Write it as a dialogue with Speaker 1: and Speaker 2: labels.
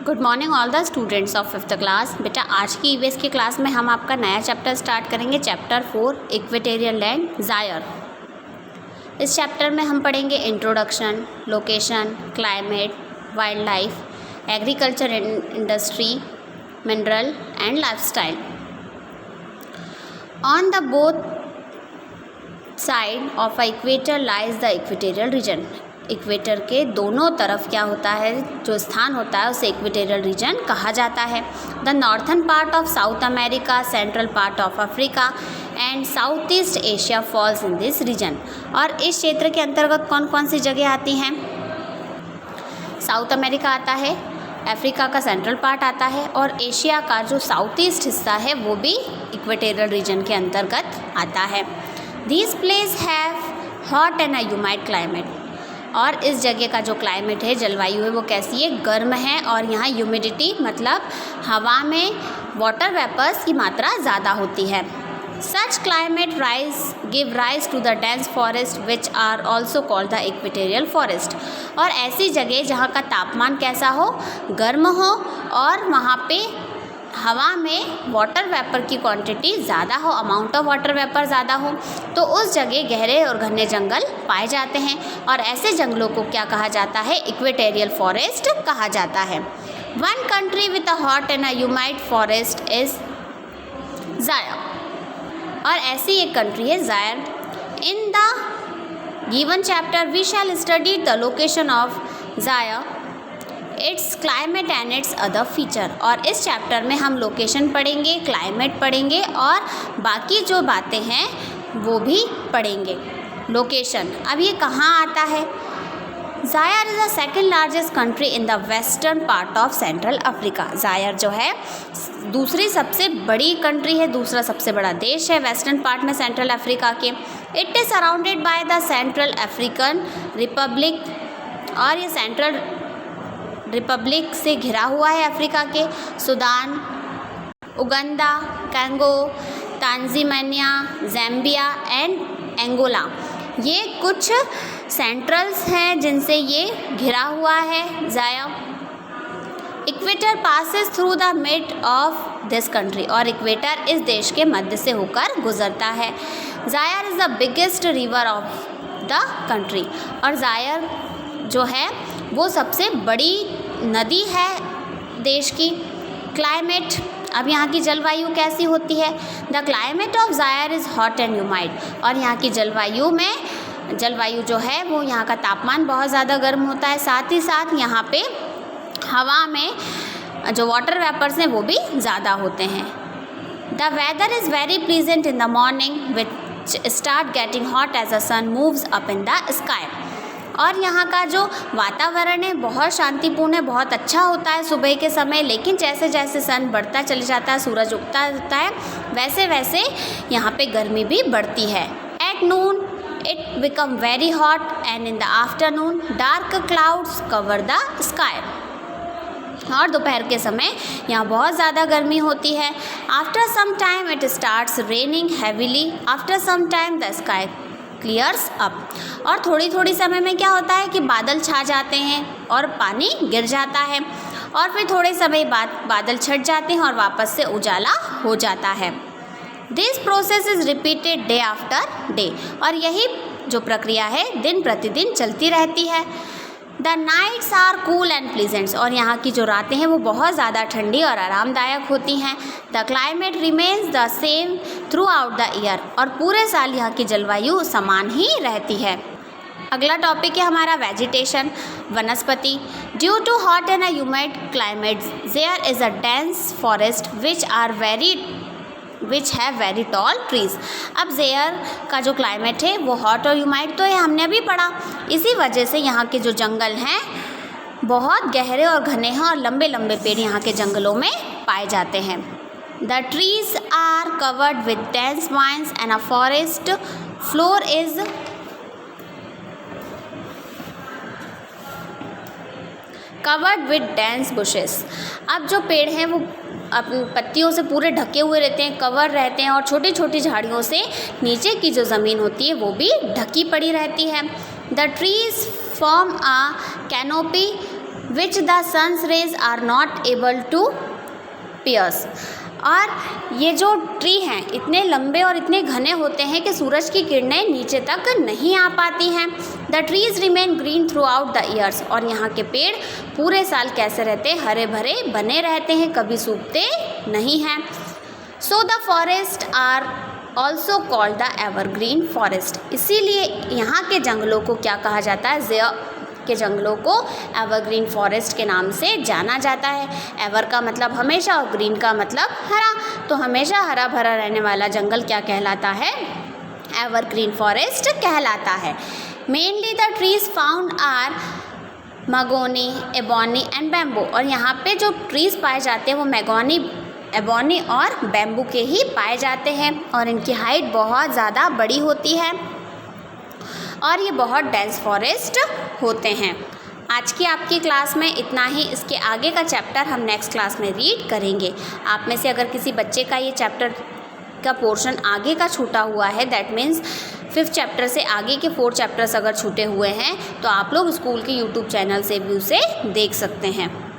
Speaker 1: Good morning all the students of 5th class. बेटा आज की ईवीएस की क्लास में हम आपका नया चैप्टर स्टार्ट करेंगे, चैप्टर 4 इक्वेटोरियल लैंड ज़ायर। इस चैप्टर में हम पढ़ेंगे introduction, location, climate, wild life, agriculture industry, mineral and lifestyle. On the both side of equator lies the equatorial region. Equator के दोनों तरफ क्या होता है, जो स्थान होता है उसे इक्वेटोरियल रीजन कहा जाता है। The northern part of South America, central part of Africa and South East Asia falls in this region. और इस क्षेत्र के अंतर्गत कौन कौन सी जगह आती हैं? साउथ अमेरिका आता है, अफ्रीका का सेंट्रल पार्ट आता है और एशिया का जो साउथ ईस्ट हिस्सा है वो भी इक्वेटोरियल रीजन के अंतर्गत आता है। These place have hot and humid climate. और इस जगह का जो क्लाइमेट है, जलवायु है, वो कैसी है? गर्म है और यहाँ ह्यूमिडिटी मतलब हवा में वाटर वेपर्स की मात्रा ज़्यादा होती है। Such climate give rise to the dense forest which are also called the equatorial forest. और ऐसी जगह जहाँ का तापमान कैसा हो, गर्म हो और वहाँ पे हवा में वाटर वेपर की क्वांटिटी ज़्यादा हो, अमाउंट ऑफ वाटर वेपर ज़्यादा हो, तो उस जगह गहरे और घने जंगल पाए जाते हैं और ऐसे जंगलों को क्या कहा जाता है? इक्वेटोरियल फॉरेस्ट कहा जाता है। One country with a hot and humid forest is Zaire. और ऐसी एक कंट्री है Zaire. In the given chapter we shall study the location of Zaire, its climate and its other feature. और इस chapter में हम लोकेशन पढ़ेंगे, climate पढ़ेंगे और बाकी जो बातें हैं वो भी पढ़ेंगे। लोकेशन, अब ये कहाँ आता है? Zaire is the second largest country in the western part of central Africa. Zaire जो है दूसरी सबसे बड़ी कंट्री है, दूसरा सबसे बड़ा देश है वेस्टर्न पार्ट में सेंट्रल अफ्रीका के। It is surrounded by the central African Republic. और ये सेंट्रल रिपब्लिक से घिरा हुआ है अफ्रीका के। Sudan, Uganda, Congo, Tanzania, Zambia and Angola, ये कुछ सेंट्रल्स हैं जिनसे ये घिरा हुआ है Zaire. Equator passes through the mid of this country. और इक्वेटर इस देश के मध्य से होकर गुजरता है। Zaire is the biggest river of the country. और ज़ायर जो है वो सबसे बड़ी नदी है देश की। क्लाइमेट, अब यहाँ की जलवायु कैसी होती है? The climate of Zaire is hot and humid. और यहाँ की जलवायु जो है वो यहाँ का तापमान बहुत ज़्यादा गर्म होता है, साथ ही साथ यहाँ पे हवा में जो वाटर वेपर्स हैं वो भी ज़्यादा होते हैं। The weather is very pleasant in the morning which start getting hot as the sun moves up in the sky. और यहाँ का जो वातावरण है बहुत शांतिपूर्ण है, बहुत अच्छा होता है सुबह के समय, लेकिन जैसे जैसे सन बढ़ता चले जाता है, सूरज उगता होता है, वैसे वैसे यहाँ पे गर्मी भी बढ़ती है। At noon it become very hot and in the afternoon dark clouds cover the sky. और दोपहर के समय यहाँ बहुत ज़्यादा गर्मी होती है। After some time it starts raining heavily. After some time the sky clears up. और थोड़ी थोड़ी समय में क्या होता है कि बादल छा जाते हैं और पानी गिर जाता है और फिर थोड़े समय बाद बादल छट जाते हैं और वापस से उजाला हो जाता है। This process is repeated day after day. और यही जो प्रक्रिया है दिन प्रतिदिन चलती रहती है। The nights are cool and pleasants. और यहाँ की जो रातें हैं वो बहुत ज़्यादा ठंडी और आरामदायक होती हैं। The climate remains the same through out the year. और पूरे साल यहाँ की जलवायु समान ही रहती है। अगला टॉपिक है हमारा वेजिटेशन, वनस्पति। Due to hot and humid climate there is a dense forest which have very tall trees. अब ज़ेयर का जो क्लाइमेट है वो हॉट और ह्यूमिड तो है, हमने अभी पढ़ा। इसी वजह से यहाँ के जो जंगल हैं बहुत गहरे और घने हैं और लंबे लंबे पेड़ यहाँ के जंगलों में पाए जाते हैं। The trees are covered with dense vines and a forest floor is covered with dense bushes. अब जो पेड़ हैं वो अपनी पत्तियों से पूरे ढके हुए रहते हैं, कवर रहते हैं और छोटी छोटी झाड़ियों से नीचे की जो ज़मीन होती है वो भी ढकी पड़ी रहती है। The trees form a canopy which the sun's rays are not able to pierce. और ये जो ट्री हैं इतने लंबे और इतने घने होते हैं कि सूरज की किरणें नीचे तक नहीं आ पाती हैं। The trees remain green through out the years. और यहाँ के पेड़ पूरे साल कैसे रहते हैं, हरे भरे बने रहते हैं, कभी सूखते नहीं हैं। So the forest are also called the evergreen forest. इसीलिए यहाँ के जंगलों को क्या कहा जाता है, के जंगलों को एवरग्रीन फॉरेस्ट के नाम से जाना जाता है। एवर का मतलब हमेशा और ग्रीन का मतलब हरा, तो हमेशा हरा भरा रहने वाला जंगल क्या कहलाता है, एवरग्रीन फॉरेस्ट कहलाता है। Mainly the trees found are mahogany, ebony and bamboo. और यहाँ पे जो ट्रीज पाए जाते हैं वो मैगोनी, एबोनी और बैम्बू के ही पाए जाते हैं। और इनकी हाइट बहुत ज़्यादा बड़ी होती है और ये बहुत डेंस फॉरेस्ट होते हैं। आज की आपकी क्लास में इतना ही। इसके आगे का चैप्टर हम नेक्स्ट क्लास में रीड करेंगे। आप में से अगर किसी बच्चे का ये चैप्टर का पोर्शन आगे का छूटा हुआ है, दैट मीन्स 5th चैप्टर से आगे के 4 चैप्टर्स अगर छूटे हुए हैं, तो आप लोग स्कूल के यूट्यूब चैनल से भी उसे देख सकते हैं।